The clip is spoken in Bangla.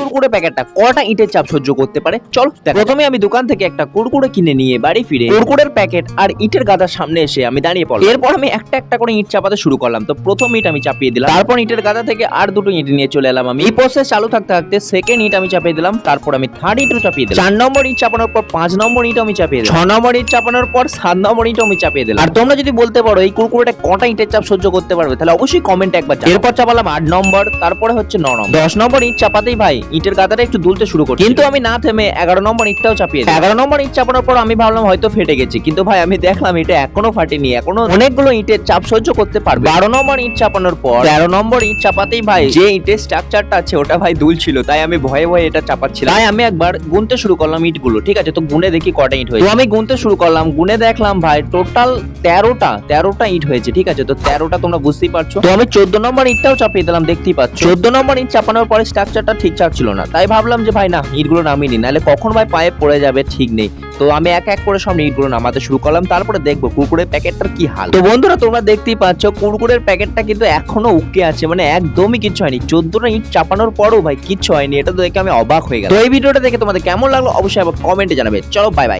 কুরকুরে প্যাকেটটা কটা ইটের চাপ সহ্য করতে পারে চলো দেখো। প্রথমে আমি দোকান থেকে একটা কুরকুরে কিনে নিয়ে বাড়ি ফিরে কুরকুরের প্যাকেট আর ইটের গাদার সামনে এসে আমি দাঁড়িয়ে পড়লাম। এরপর আমি একটা একটা করে ইট চাপাতে শুরু করলাম। তো প্রথম ইট আমি চাপিয়ে দিলাম, তারপর ইটের গাদা থেকে আর দুটো ইট নিয়ে চলে এলাম আমি। এই প্রসেস চালু থাকতে থাকতে সেকেন্ড ইট আমি চাপিয়ে দিলাম, তারপর আমি থার্ড ইটও চাপিয়ে দিলাম। 4 নম্বর ইট চাপানোর পর 5 নম্বর ইট আমি চাপিয়ে দিলাম, 6 নম্বর ইট চাপানোর পর 7 নম্বর ইট আমি চাপিয়ে দিলাম। আর তোমরা যদি বলতে পারো এই কুরকুরেটা কটা ইটের চাপ সহ্য করতে পারবে তাহলে অবশ্যই কমেন্টে একবার জানাও। এরপর চাপালাম 8 নম্বর, তারপরে হচ্ছে 9 নম্বর, 10 নম্বর ইট চাপাতেই ভাই ইটের গাদাটা একটু দুলতে শুরু করছে, কিন্তু আমি না থেমে 11 নম্বর ইটটাও চাপিয়ে দিলাম। 11 নম্বর ইট চাপানোর পর আমি ভাবলাম হয়তো ফেটে গেছে, কিন্তু ভাই আমি দেখলাম এটা এখনো ফাটেনি, এখনো অনেকগুলো ইটের চাপ সহ্য করতে পারবে। 12 নম্বর ইট চাপানোর পর 13 নম্বর ইট চাপাতেই ভাই যে ইটের স্ট্রাকচারটা আছে ওটা ভাই দুলছিল, তাই আমি ভয়ে ভয়ে এটা চাপাচ্ছিলাম। তাই আমি একবার গুনতে শুরু করলাম ইটগুলো, ঠিক আছে, তো গুনে দেখি কটা ইট হয়েছে। তো আমি গুনতে শুরু করলাম, গুনে দেখলাম ভাই টোটাল 13টা ইট হয়েছে, ঠিক আছে, তো 13টা তোমরা বুঝতেই পারছো। তো আমি 14 নম্বর ইটটাও চাপিয়ে দিলাম, দেখতেই পাচ্ছ। 14 নম্বর ইট চাপানোর পরে স্ট্রাকচারটা ঠিকঠাক ছিল না, তাই ভাবলাম যে ভাই না ইটগুলো নামিয়ে নি, নাহলে কখন ভাই পায়ে পড়ে যাবে ঠিক নেই। তো আমি এক এক করে সব ইটগুলো নামাতে শুরু করলাম, তারপরে দেখবো কুরকুরের প্যাকেটটার কি হাল। তো বন্ধুরা তোমরা দেখতেই পাচ্ছ কুরকুরের প্যাকেটটা কিন্তু এখনো উকে আছে, মানে একদমই কিচ্ছু হয়নি। 14টা ইট চাপানোর পরও ভাই কিচ্ছু হয়নি, এটা তো দেখে আমি অবাক হয়ে গেলাম। তো এই ভিডিওটা দেখে তোমাদের কেমন লাগলো অবশ্যই আবার কমেন্টে জানাবে। চলো বাই বাই।